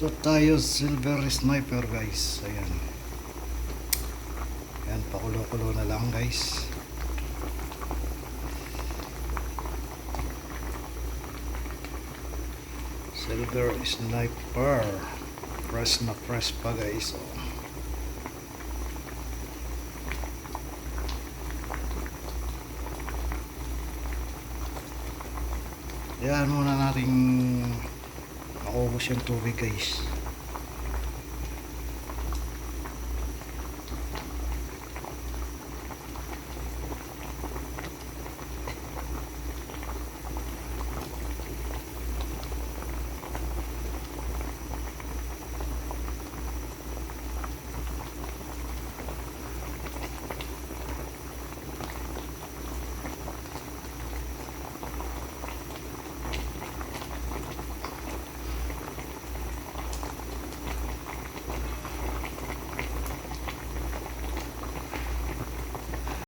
Ito tayo silver sniper guys. Ayan. Ayan, pakulo-kulo na lang guys. Silver sniper. Press na press pa guys. Oh. Ayan muna nating maubos yung tubig guys.